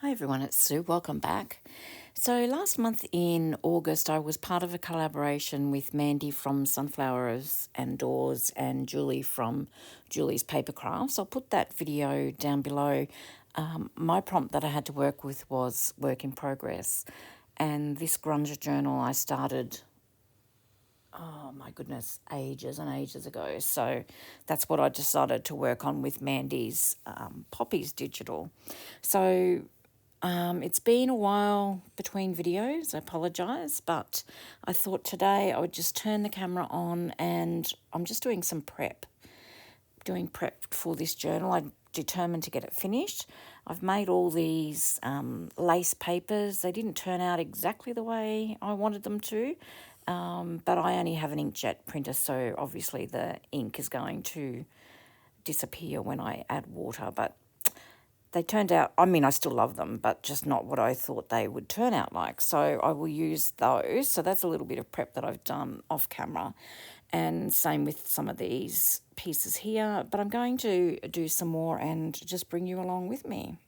Hi everyone, it's Sue. Welcome back. So last month in August, I was part of a collaboration with Mandy from Sunflowers and Doors and Julie from Julie's Paper Crafts. I'll put that video down below. My prompt that I had to work with was work in progress. And this Grungy Journal I started, oh my goodness, ages and ages ago. So that's what I decided to work on with Mandy's Poppies Digital. So it's been a while between videos, I apologise, but I thought today I would just turn the camera on and I'm just doing some doing prep for this journal. I'm determined to get it finished. I've made all these lace papers. They didn't turn out exactly the way I wanted them to, but I only have an inkjet printer, so obviously the ink is going to disappear when I add water, but they turned out, I mean, I still love them, but just not what I thought they would turn out like. So I will use those. So that's a little bit of prep that I've done off camera. And same with some of these pieces here. But I'm going to do some more and just bring you along with me.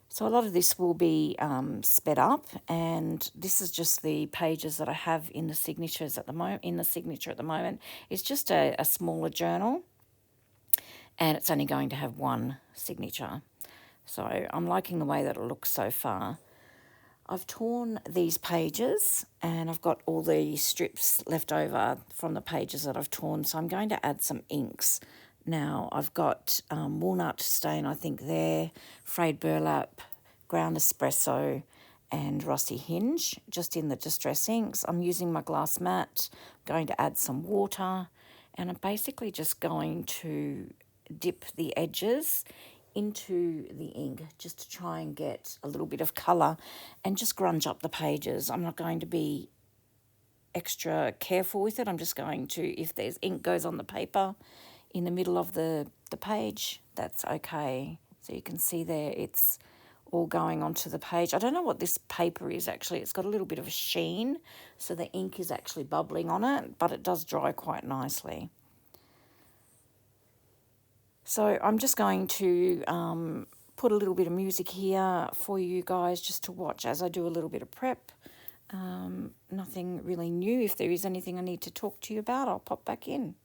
So a lot of this will be sped up, and this is just the pages that I have in the signatures at the moment. In the signature at the moment, it's just a smaller journal, and it's only going to have one signature. So I'm liking the way that it looks so far. I've torn these pages and I've got all the strips left over from the pages that I've torn, so I'm going to add some inks. Now I've got walnut stain, I think there, frayed burlap, ground espresso and rusty hinge just in the distress inks. I'm using my glass mat, going to add some water, and I'm basically just going to dip the edges into the ink just to try and get a little bit of colour and just grunge up the pages. I'm not going to be extra careful with it. I'm just going to, if there's ink goes on the paper in the middle of the page, that's okay. So you can see there it's all going onto the page. I don't know what this paper is actually. It's got a little bit of a sheen, so the ink is actually bubbling on it, but it does dry quite nicely. So I'm just going to put a little bit of music here for you guys just to watch as I do a little bit of prep. Nothing really new. If there is anything I need to talk to you about, I'll pop back in.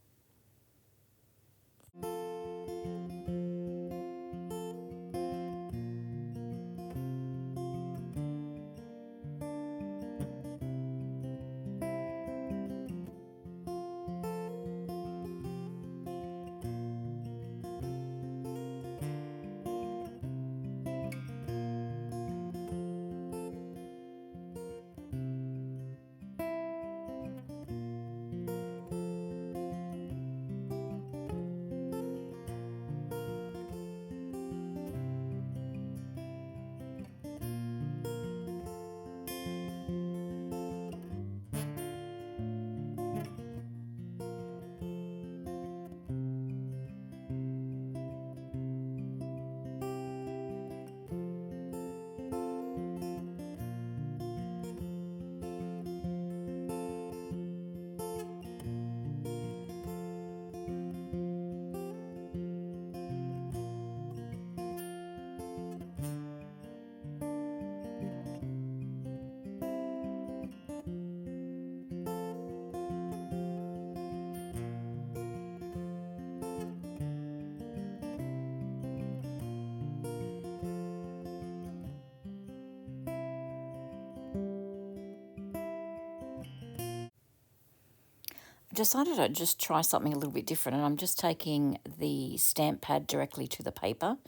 I decided I'd just try something a little bit different, and I'm just taking the stamp pad directly to the paper,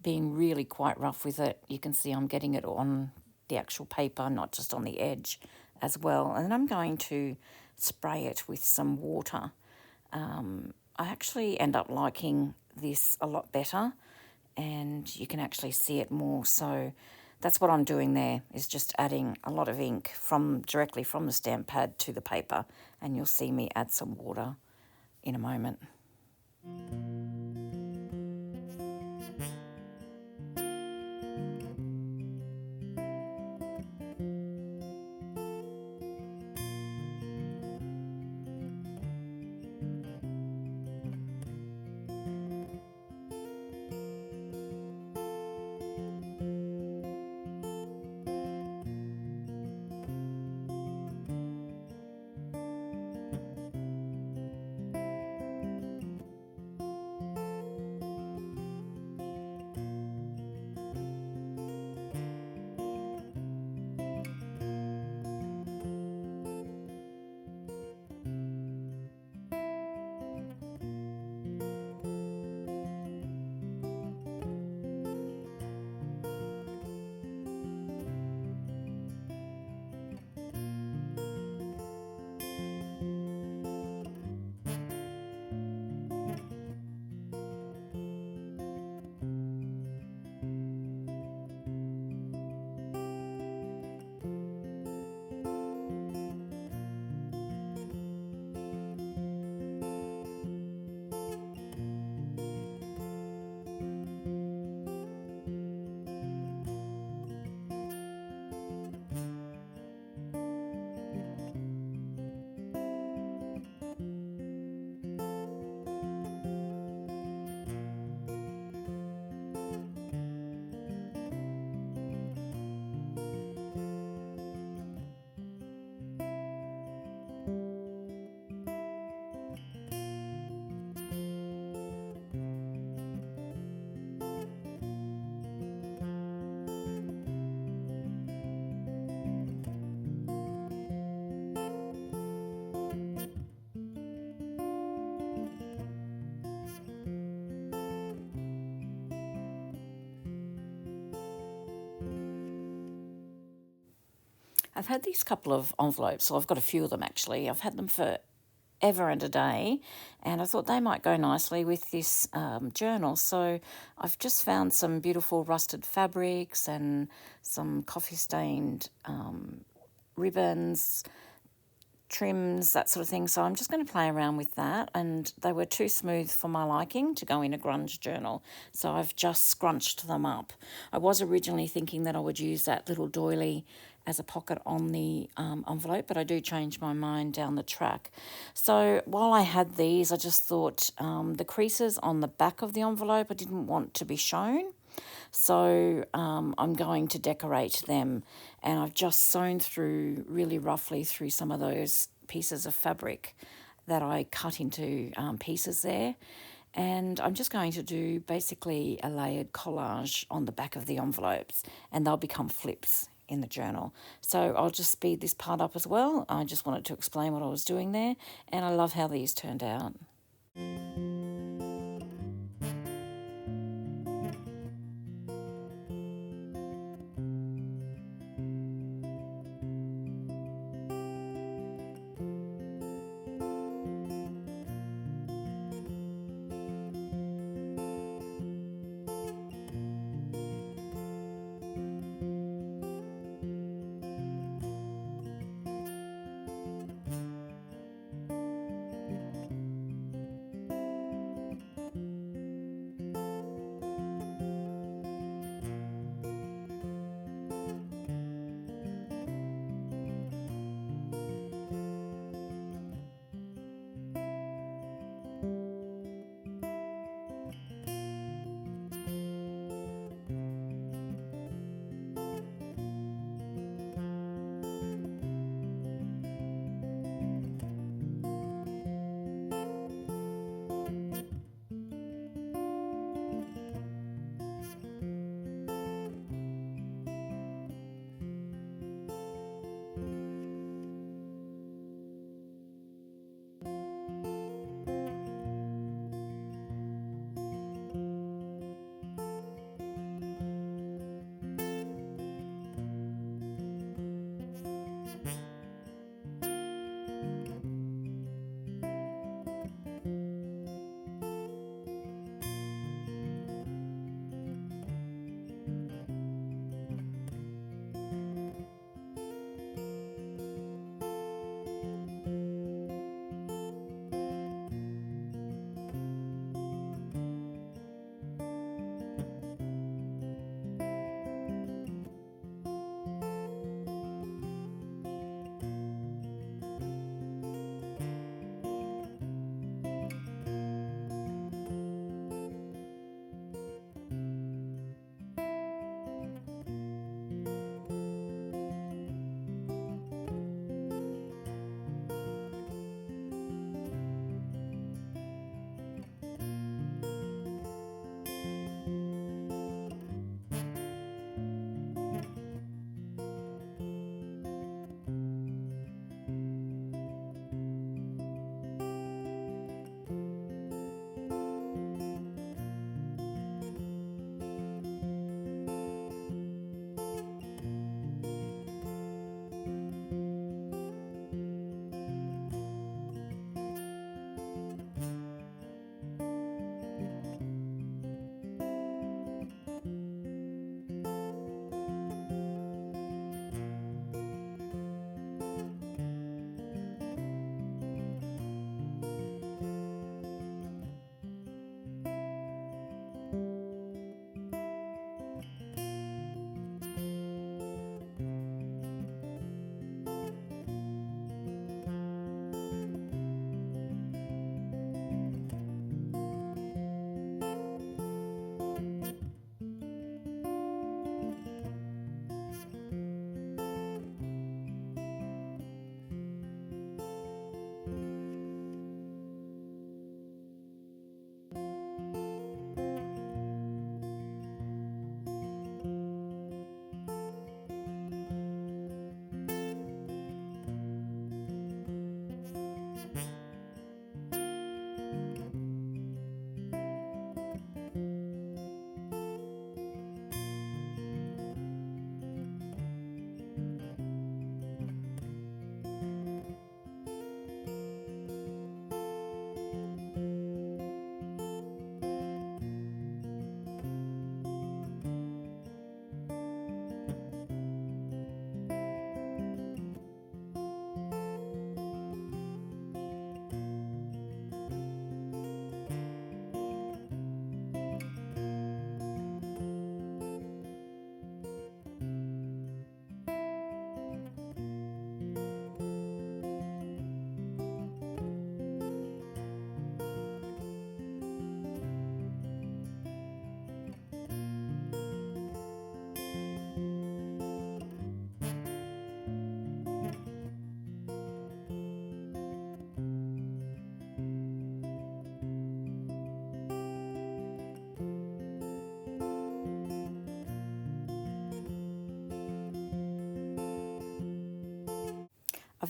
being really quite rough with it. You can see I'm getting it on the actual paper, not just on the edge as well. And then I'm going to spray it with some water. I actually end up liking this a lot better, and you can actually see it more. So that's what I'm doing there, is just adding a lot of ink directly from the stamp pad to the paper, and you'll see me add some water in a moment. I've had these couple of envelopes, so I've got a few of them actually. I've had them for ever and a day, and I thought they might go nicely with this journal. So I've just found some beautiful rusted fabrics and some coffee stained ribbons, trims, that sort of thing. So I'm just going to play around with that. And they were too smooth for my liking to go in a grunge journal. So I've just scrunched them up. I was originally thinking that I would use that little doily as a pocket on the envelope, but I do change my mind down the track. So while I had these, I just thought the creases on the back of the envelope I didn't want to be shown. So I'm going to decorate them, and I've just sewn through really roughly through some of those pieces of fabric that I cut into pieces there. And I'm just going to do basically a layered collage on the back of the envelopes, and they'll become flips in the journal. So I'll just speed this part up as well. I just wanted to explain what I was doing there, and I love how these turned out.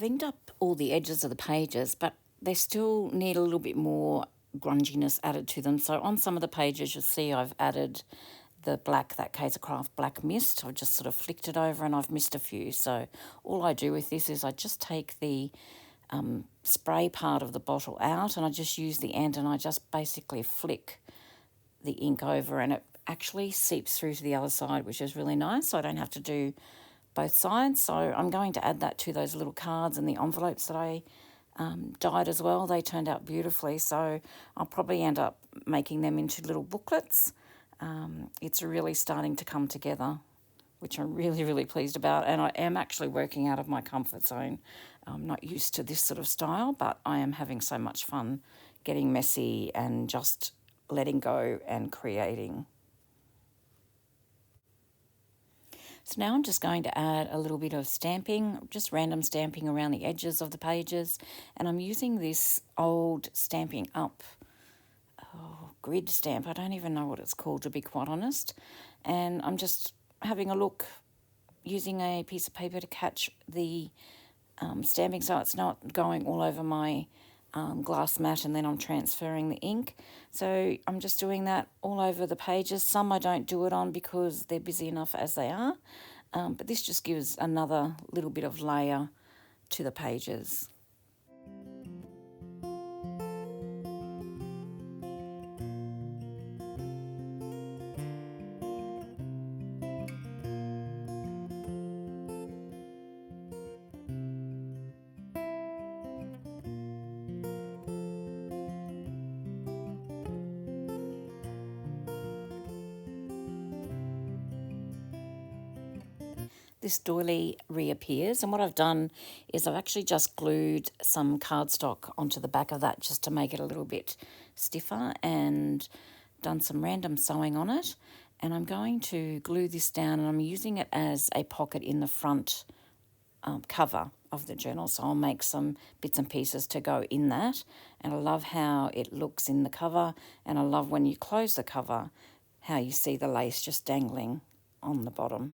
I've inked up all the edges of the pages, but they still need a little bit more grunginess added to them. So on some of the pages, you'll see I've added the black, that Kaisercraft black mist. I've just sort of flicked it over and I've missed a few. So all I do with this is I just take the spray part of the bottle out and I just use the end and I just basically flick the ink over, and it actually seeps through to the other side, which is really nice. So I don't have to do both sides. So I'm going to add that to those little cards and the envelopes that I dyed as well. They turned out beautifully, so I'll probably end up making them into little booklets. It's really starting to come together, which I'm really, really pleased about, and I am actually working out of my comfort zone. I'm not used to this sort of style, but I am having so much fun getting messy and just letting go and creating. So now I'm just going to add a little bit of stamping, just random stamping around the edges of the pages, and I'm using this old Stamping Up grid stamp. I don't even know what it's called, to be quite honest, and I'm just having a look, using a piece of paper to catch the stamping so it's not going all over my glass mat and then I'm transferring the ink. So I'm just doing that all over the pages. Some I don't do it on because they're busy enough as they are, but this just gives another little bit of layer to the pages. This doily reappears, and what I've done is I've actually just glued some cardstock onto the back of that just to make it a little bit stiffer, and done some random sewing on it. And I'm going to glue this down, and I'm using it as a pocket in the front cover of the journal, so I'll make some bits and pieces to go in that. And I love how it looks in the cover, and I love when you close the cover how you see the lace just dangling on the bottom.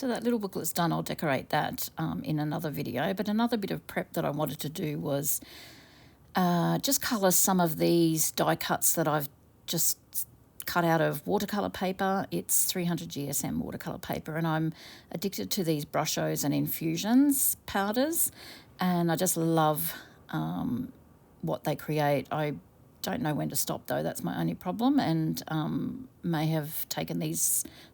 So that little booklet's done. I'll decorate that in another video. But another bit of prep that I wanted to do was just colour some of these die cuts that I've just cut out of watercolour paper. It's 300 GSM watercolour paper, and I'm addicted to these brushos and infusions powders, and I just love what they create. I don't know when to stop though, that's my only problem, and may have taken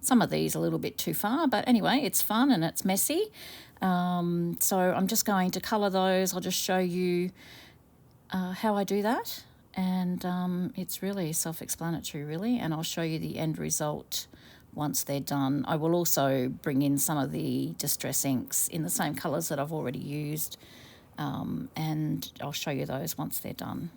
some of these a little bit too far, but anyway, it's fun and it's messy. So I'm just going to colour those. I'll just show you how I do that, and it's really self-explanatory really, and I'll show you the end result once they're done. I will also bring in some of the distress inks in the same colours that I've already used, and I'll show you those once they're done.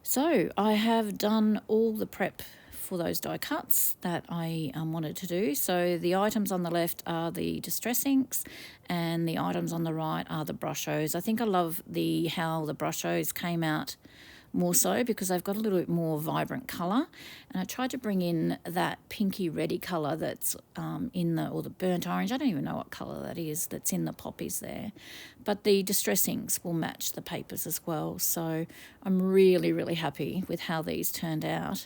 So I have done all the prep for those die cuts that I wanted to do. So the items on the left are the distress inks and the items on the right are the brushos. I think I love how the brushos came out more so because they've got a little bit more vibrant colour, and I tried to bring in that pinky reddy colour that's or the burnt orange, I don't even know what colour that is, that's in the poppies there, but the distress inks will match the papers as well. So I'm really happy with how these turned out.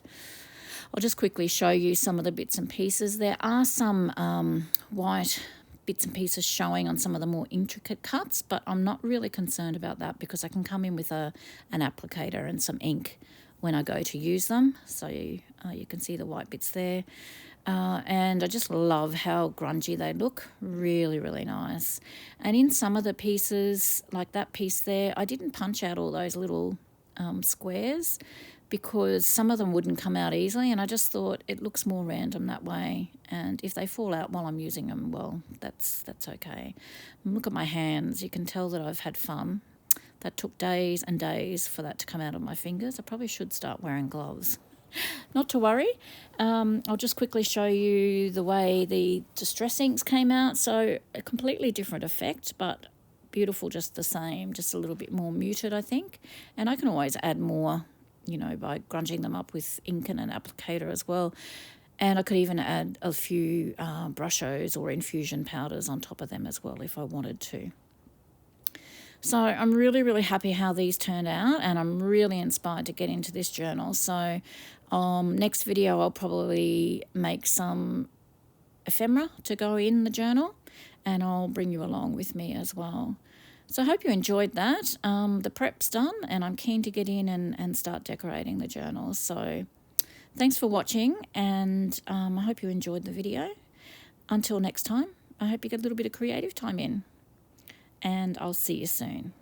I'll just quickly show you some of the bits and pieces. There are some white bits and pieces showing on some of the more intricate cuts, but I'm not really concerned about that because I can come in with an applicator and some ink when I go to use them. So you can see the white bits there. And I just love how grungy they look. Really nice. And in some of the pieces, like that piece there, I didn't punch out all those little squares because some of them wouldn't come out easily, and I just thought it looks more random that way, and if they fall out while I'm using them, well, that's okay. Look at my hands, you can tell that I've had fun. That took days and days for that to come out of my fingers. I probably should start wearing gloves. Not to worry. I'll just quickly show you the way the distress inks came out. So a completely different effect, but beautiful just the same, just a little bit more muted, I think. And I can always add more, by grunging them up with ink and an applicator as well. And I could even add a few brushos or infusion powders on top of them as well if I wanted to. So I'm really happy how these turned out, and I'm really inspired to get into this journal. So next video I'll probably make some ephemera to go in the journal, and I'll bring you along with me as well. So I hope you enjoyed that. The prep's done, and I'm keen to get in and start decorating the journal. So thanks for watching, and I hope you enjoyed the video. Until next time, I hope you get a little bit of creative time in, and I'll see you soon.